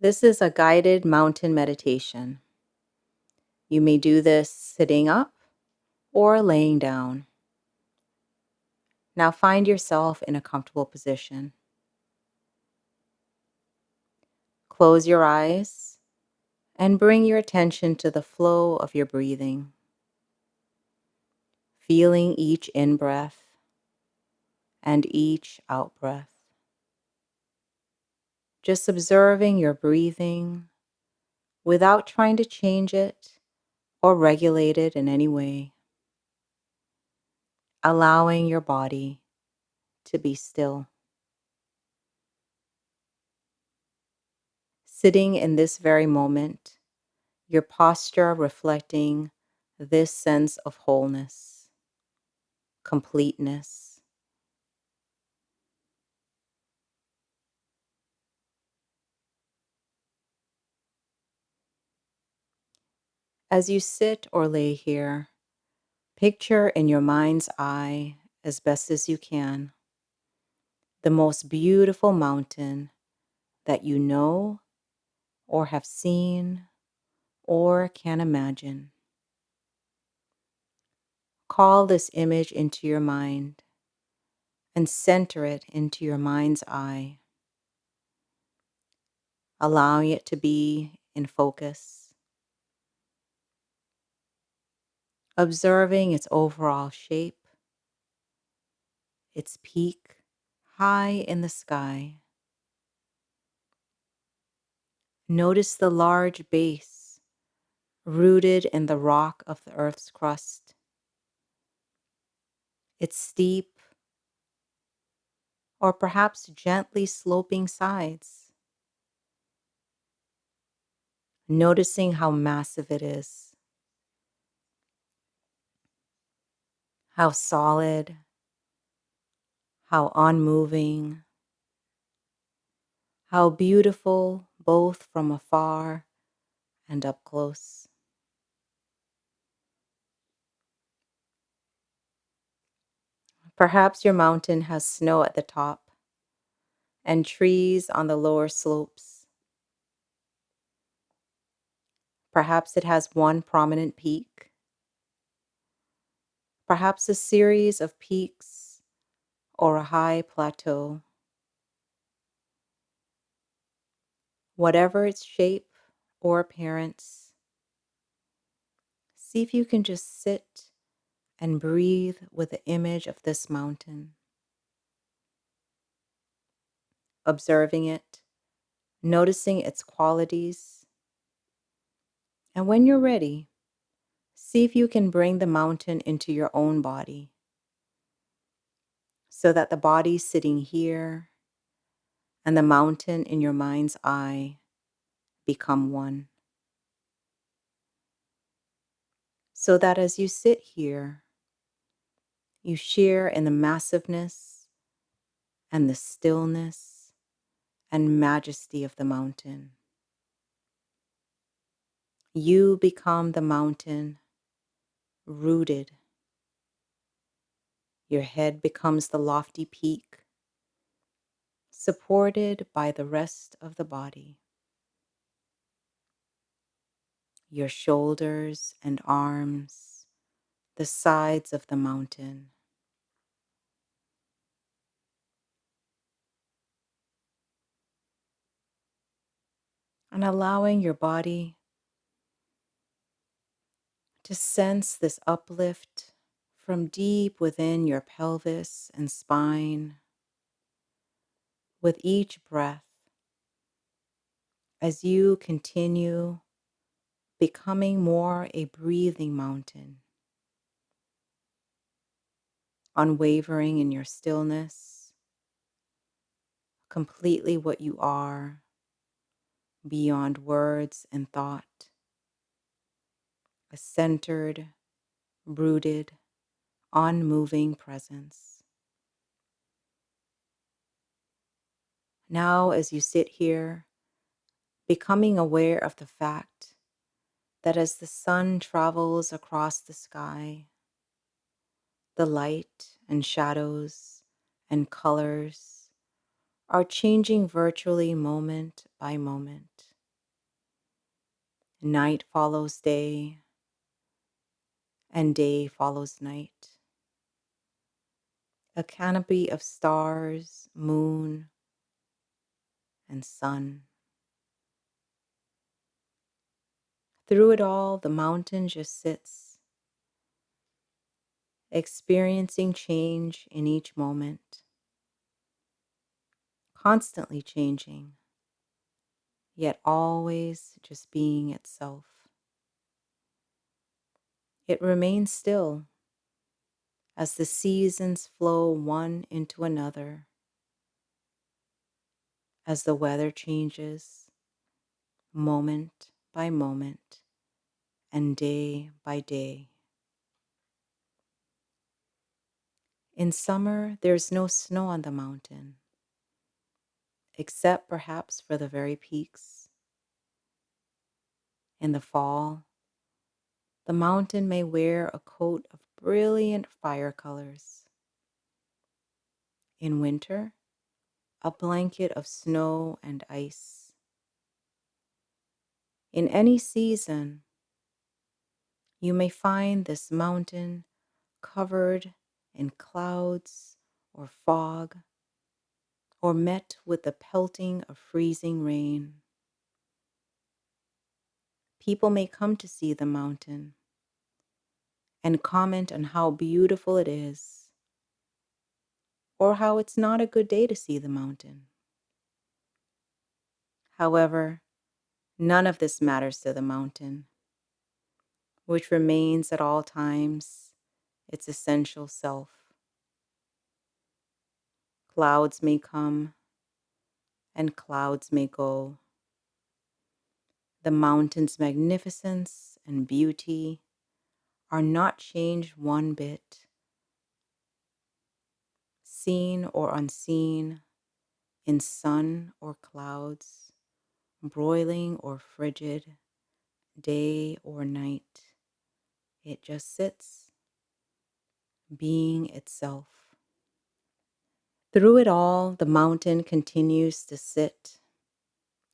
This is a guided mountain meditation. You may do this sitting up or laying down. Now find yourself in a comfortable position. Close your eyes and bring your attention to the flow of your breathing, feeling each in-breath and each out-breath. Just observing your breathing without trying to change it or regulate it in any way, allowing your body to be still. Sitting in this very moment, your posture reflecting this sense of wholeness, completeness. As you sit or lay here, picture in your mind's eye, as best as you can, the most beautiful mountain that you know or have seen or can imagine. Call this image into your mind and center it into your mind's eye, allowing it to be in focus, observing its overall shape, its peak high in the sky. Notice the large base rooted in the rock of the earth's crust, its steep or perhaps gently sloping sides. Noticing how massive it is, how solid, how unmoving, how beautiful both from afar and up close. Perhaps your mountain has snow at the top and trees on the lower slopes. Perhaps it has one prominent peak, perhaps a series of peaks or a high plateau. Whatever its shape or appearance, see if you can just sit and breathe with the image of this mountain, observing it, noticing its qualities. And when you're ready, see if you can bring the mountain into your own body so that the body sitting here and the mountain in your mind's eye become one. So that as you sit here, you share in the massiveness and the stillness and majesty of the mountain. You become the mountain, rooted. Your head becomes the lofty peak, supported by the rest of the body. Your shoulders and arms, the sides of the mountain. And allowing your body to sense this uplift from deep within your pelvis and spine with each breath as you continue becoming more a breathing mountain, unwavering in your stillness, completely what you are, beyond words and thought, a centered, rooted, unmoving presence. Now, as you sit here, becoming aware of the fact that as the sun travels across the sky, the light and shadows and colors are changing virtually moment by moment. Night follows day, and day follows night. A canopy of stars, moon, and sun. Through it all, the mountain just sits, experiencing change in each moment, constantly changing, yet always just being itself. It remains still as the seasons flow one into another, as the weather changes moment by moment and day by day. In summer, there's no snow on the mountain, except perhaps for the very peaks. In the fall, the mountain may wear a coat of brilliant fire colors. In winter, a blanket of snow and ice. In any season, you may find this mountain covered in clouds or fog, or met with the pelting of freezing rain. People may come to see the mountain and comment on how beautiful it is, or how it's not a good day to see the mountain. However, none of this matters to the mountain, which remains at all times its essential self. Clouds may come and clouds may go. The mountain's magnificence and beauty are not changed one bit. Seen or unseen, in sun or clouds, broiling or frigid, day or night, it just sits, being itself. Through it all, the mountain continues to sit,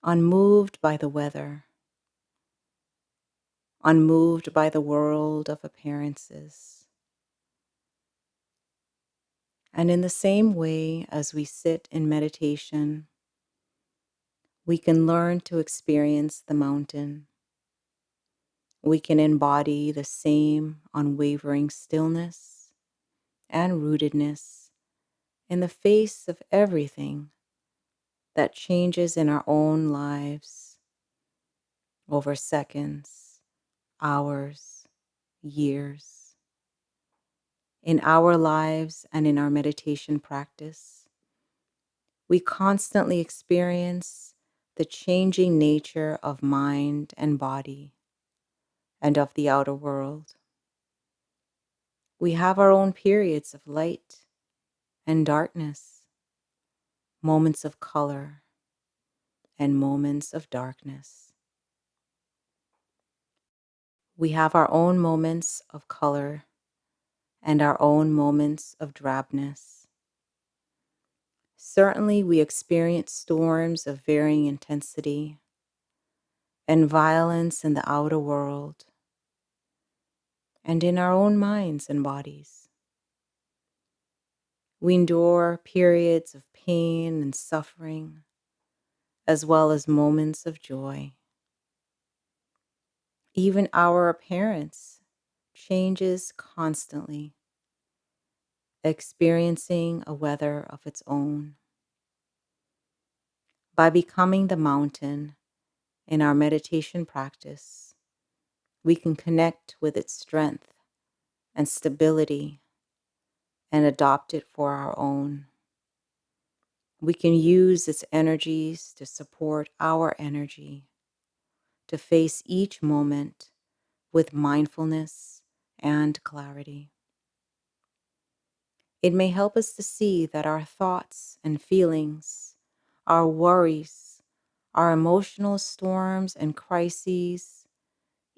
unmoved by the weather, unmoved by the world of appearances. And in the same way as we sit in meditation, we can learn to experience the mountain. We can embody the same unwavering stillness and rootedness in the face of everything that changes in our own lives over seconds, hours, years. In our lives and in our meditation practice, we constantly experience the changing nature of mind and body and of the outer world. We have our own periods of light and darkness, moments of color and moments of darkness. We have our own moments of color and our own moments of drabness. Certainly, we experience storms of varying intensity and violence in the outer world and in our own minds and bodies. We endure periods of pain and suffering, as well as moments of joy. Even our appearance changes constantly, experiencing a weather of its own. By becoming the mountain in our meditation practice, we can connect with its strength and stability and adopt it for our own. We can use its energies to support our energy, to face each moment with mindfulness and clarity. It may help us to see that our thoughts and feelings, our worries, our emotional storms and crises,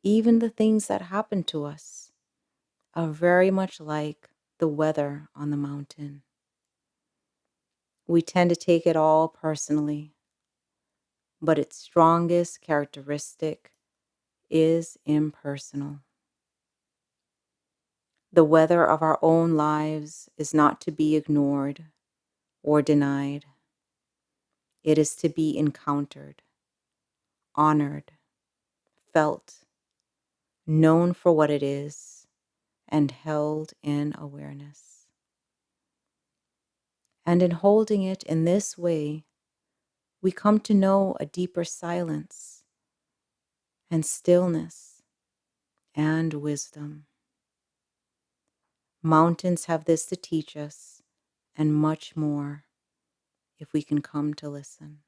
even the things that happen to us, are very much like the weather on the mountain. We tend to take it all personally, but its strongest characteristic is impersonal. The weather of our own lives is not to be ignored or denied. It is to be encountered, honored, felt, known for what it is, and held in awareness. And in holding it in this way, we come to know a deeper silence and stillness and wisdom. Mountains have this to teach us and much more if we can come to listen.